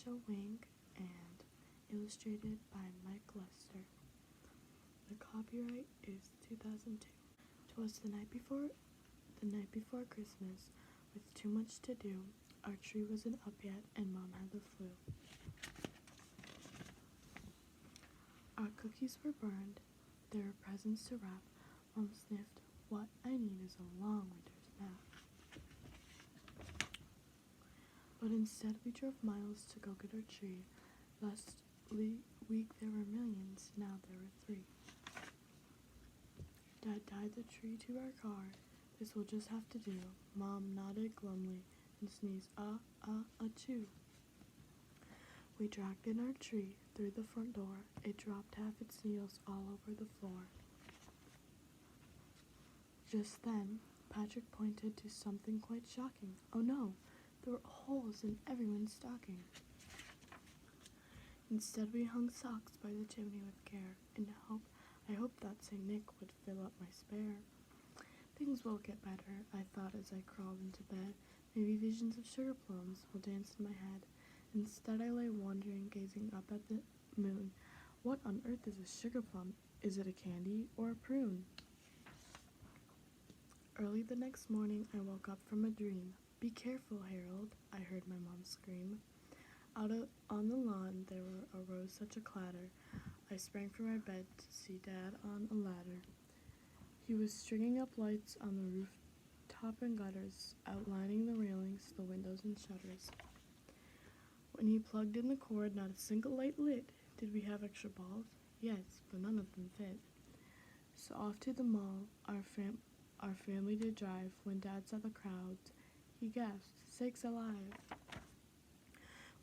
Alicia Wing and illustrated by Mike Lester. The copyright is 2002. 'Twas the night before Christmas, with too much to do. Our tree wasn't up yet, and Mom had the flu. Our cookies were burned. There were presents to wrap. Mom sniffed. What I need is a long winter's nap. But instead we drove miles to go get our tree. Last week there were millions, now there were 3. Dad tied the tree to our car. This will just have to do. Mom nodded glumly and sneezed, achoo. We dragged in our tree through the front door. It dropped half its needles all over the floor. Just then, Patrick pointed to something quite shocking. Oh no, there were holes in everyone's stocking. Instead, we hung socks by the chimney with care, and I hoped that St. Nick would fill up my spare. Things will get better, I thought as I crawled into bed. Maybe visions of sugar plums will dance in my head. Instead, I lay wondering, gazing up at the moon. What on earth is a sugar plum? Is it a candy or a prune? Early the next morning, I woke up from a dream. Be careful, Harold, I heard my mom scream. On the lawn, there arose such a clatter. I sprang from my bed to see Dad on a ladder. He was stringing up lights on the rooftop and gutters, outlining the railings, the windows, and shutters. When he plugged in the cord, not a single light lit. Did we have extra balls? Yes, but none of them fit. So off to the mall, our family did drive. When Dad saw the crowds, he gasped, "Sakes alive!"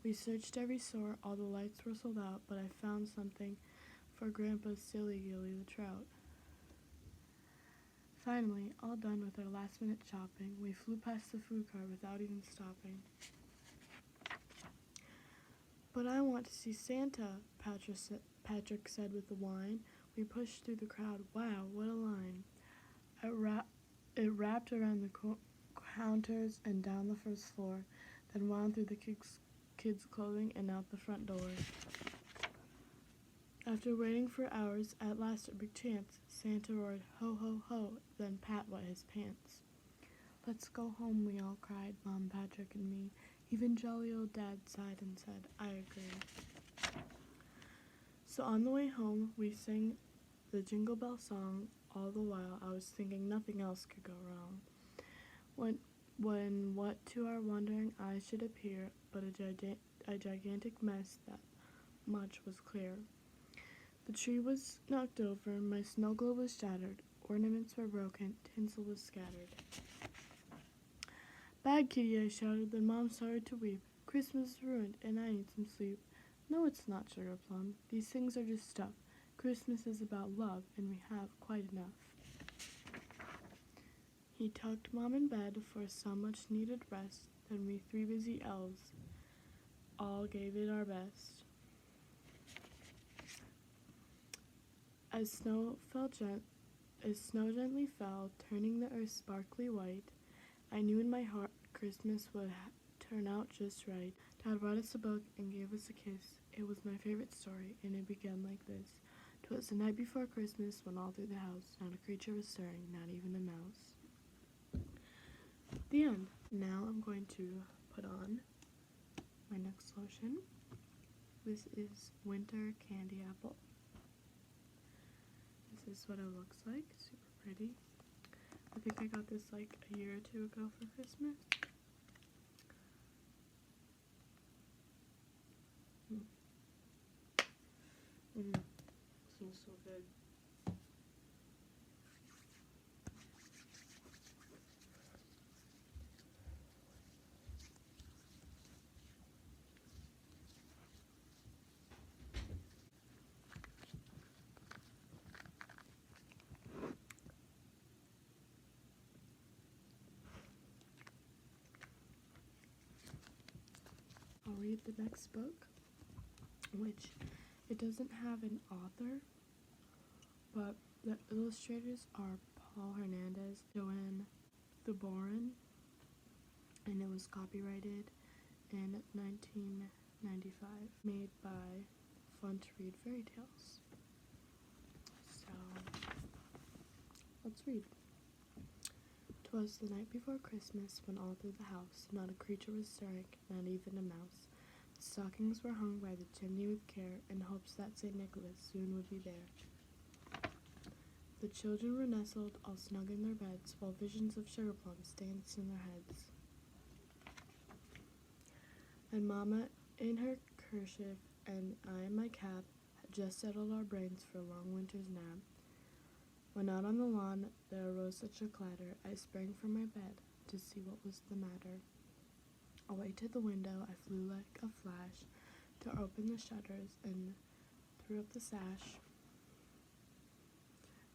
We searched every store, all the lights were sold out, but I found something for Grandpa's silly Gilly the trout. Finally, all done with our last-minute shopping, we flew past the food cart without even stopping. But I want to see Santa, Patrick said with a whine. We pushed through the crowd. Wow, what a line. It wrapped around the counters and down the first floor, then wound through the kids' clothing and out the front door. After waiting for hours, at last a big chance. Santa roared, "Ho, ho, ho," then Pat wet his pants. Let's go home, we all cried, Mom, Patrick, and me. Even jolly old Dad sighed and said, I agree. So on the way home, we sang the Jingle Bell song. All the while, I was thinking nothing else could go wrong. When what to our wondering eyes should appear but a gigantic mess, that much was clear. The tree was knocked over, my snow globe was shattered, ornaments were broken, tinsel was scattered. Bad kitty, I shouted, then Mom started to weep. Christmas is ruined, and I need some sleep. No, it's not, Sugar Plum. These things are just stuff. Christmas is about love, and we have quite enough. He tucked Mom in bed for some much-needed rest, then we 3 busy elves all gave it our best. As snow gently fell, turning the earth sparkly white, I knew in my heart Christmas would turn out just right. Dad brought us a book and gave us a kiss. It was my favorite story, and it began like this. 'Twas the night before Christmas, when all through the house not a creature was stirring, not even a mouse. The end. Now I'm going to put on my next lotion. This is Winter Candy Apple. This is what it looks like. Super pretty. I think I got this like a year or 2 ago for Christmas. Smells so good. I'll read the next book, which it doesn't have an author, but the illustrators are Paul Hernandez, Joanne Thuborin, and it was copyrighted in 19 $9.95, made by Fun to Read Fairy Tales. So, let's read. 'Twas the night before Christmas, when all through the house not a creature was stirring, not even a mouse. The stockings were hung by the chimney with care, in hopes that St. Nicholas soon would be there. The children were nestled all snug in their beds, while visions of sugar plums danced in their heads. And Mamma, in her kerchief, and I in my cap, had just settled our brains for a long winter's nap. When out on the lawn there arose such a clatter, I sprang from my bed to see what was the matter. Away to the window I flew like a flash, to open the shutters and threw up the sash.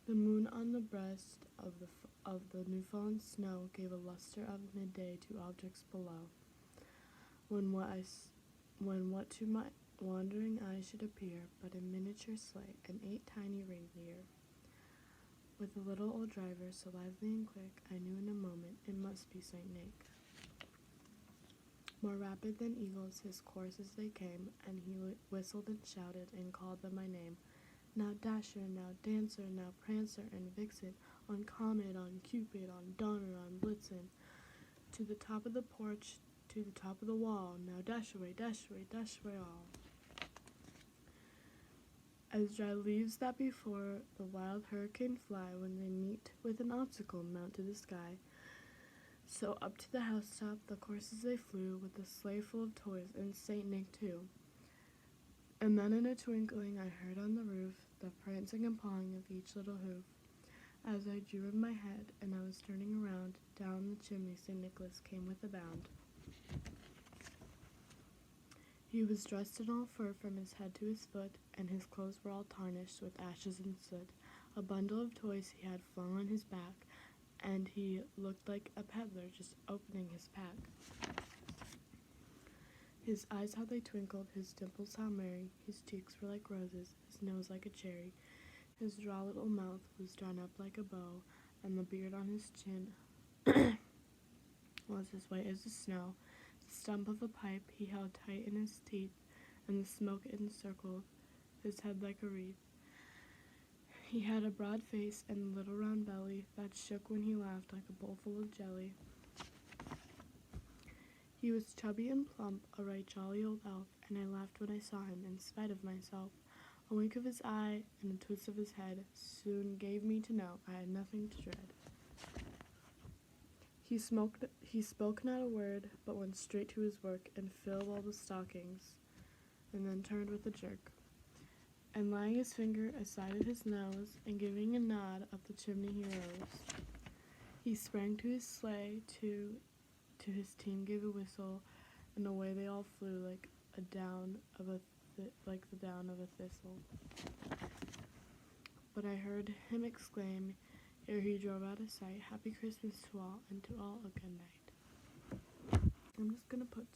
The moon on the breast of the new-fallen snow gave a luster of midday to objects below. When what to my wandering eye should appear but a miniature sleigh and 8 tiny reindeer, with a little old driver so lively and quick, I knew in a moment it must be Saint Nick. More rapid than eagles his course as they came, and he whistled and shouted and called them by name. Now Dasher, now Dancer, now Prancer and Vixen, on Comet, on Cupid, on Donner, on Blitzen, to the top of the porch, to the top of the wall, now dash away, dash away, dash away all. As dry leaves that before the wild hurricane fly when they meet with an obstacle mount to the sky, so up to the housetop the coursers they flew, with a sleigh full of toys, and Saint Nick too. And then in a twinkling I heard on the roof the prancing and pawing of each little hoof. As I drew in my head and I was turning around, down the chimney St. Nicholas came with a bound. He was dressed in all fur from his head to his foot, and his clothes were all tarnished with ashes and soot. A bundle of toys he had flung on his back, and he looked like a peddler just opening his pack. His eyes how they twinkled, his dimples how merry, his cheeks were like roses, his nose like a cherry. His dry little mouth was drawn up like a bow, and the beard on his chin was as white as the snow. The stump of a pipe he held tight in his teeth, and the smoke encircled his head like a wreath. He had a broad face and a little round belly that shook when he laughed like a bowl full of jelly. He was chubby and plump, a right jolly old elf, and I laughed when I saw him in spite of myself. A wink of his eye and a twist of his head soon gave me to know I had nothing to dread. He spoke not a word, but went straight to his work and filled all the stockings, and then turned with a jerk, and laying his finger aside of his nose, and giving a nod up the chimney he rose. He sprang to his sleigh, to his team gave a whistle, and away they all flew like the down of a thistle. But I heard him exclaim, ere he drove out of sight, Happy Christmas to all, and to all a good night. I'm just gonna put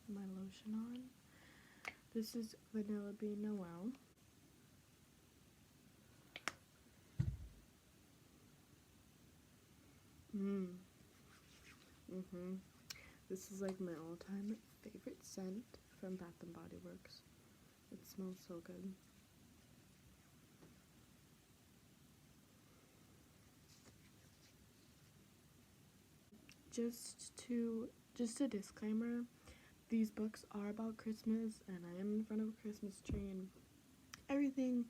my lotion on. This is Vanilla Bean Noel. This is like my all-time favorite scent from Bath & Body Works. It smells so good. Just a disclaimer, these books are about Christmas, and I am in front of a Christmas tree, and everything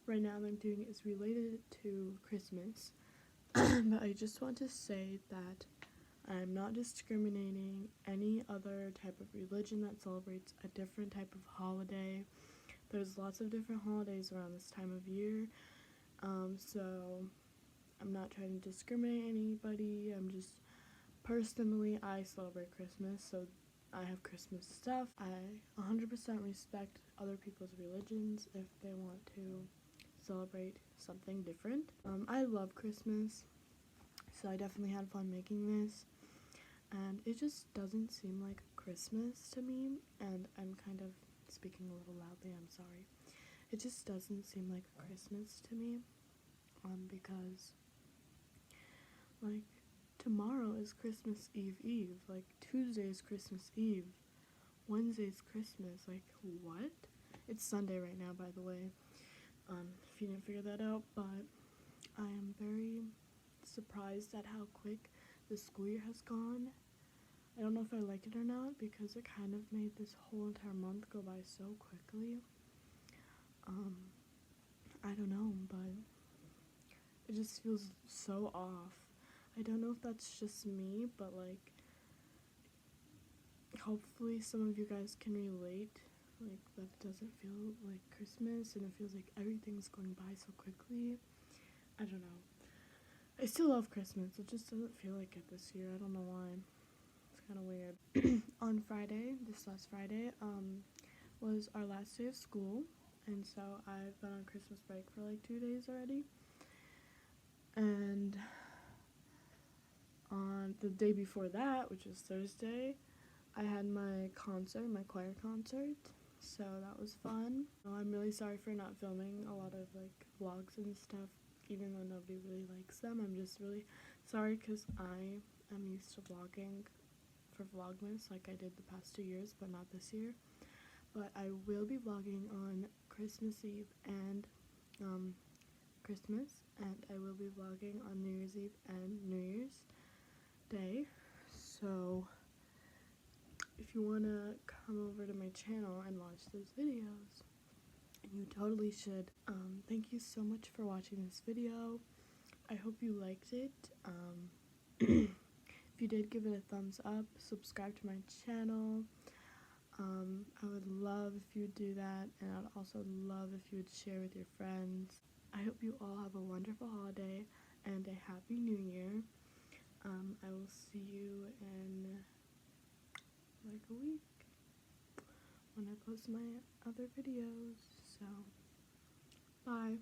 right now that I'm doing is related to Christmas. But I just want to say that I'm not discriminating any other type of religion that celebrates a different type of holiday. There's lots of different holidays around this time of year, so I'm not trying to discriminate anybody. I'm just, personally, I celebrate Christmas, so I have Christmas stuff. I 100% respect other people's religions if they want to celebrate something different. I love Christmas, so I definitely had fun making this, and it just doesn't seem like Christmas to me, and I'm kind of speaking a little loudly, I'm sorry. It just doesn't seem like Christmas to me, because, like, tomorrow is Christmas Eve, like, Tuesday is Christmas Eve. Wednesday's Christmas. Like, what? It's Sunday right now, by the way. If you didn't figure that out, but I am very surprised at how quick the school year has gone. I don't know if I like it or not because it kind of made this whole entire month go by so quickly. I don't know, but it just feels so off. I don't know if that's just me, but like, hopefully some of you guys can relate, like, that it doesn't feel like Christmas and it feels like everything's going by so quickly. I don't know. I still love Christmas, it just doesn't feel like it this year. I don't know why. It's kind of weird. On Friday, this last Friday, was our last day of school, and so I've been on Christmas break for like 2 days already. And on the day before that, which was Thursday, I had my concert, my choir concert, so that was fun. I'm really sorry for not filming a lot of like vlogs and stuff, even though nobody really likes them. I'm just really sorry because I am used to vlogging for Vlogmas like I did the past 2 years, but not this year. But I will be vlogging on Christmas Eve and Christmas, and I will be vlogging on New Year's Eve and New Year's Day. So if you want to come over to my channel and watch those videos, you totally should. Thank you so much for watching this video. I hope you liked it. If you did, give it a thumbs up, subscribe to my channel. I would love if you would do that, and I'd also love if you would share with your friends. I hope you all have a wonderful holiday and a happy new year. I will see you in like a week when I post my other videos, so bye.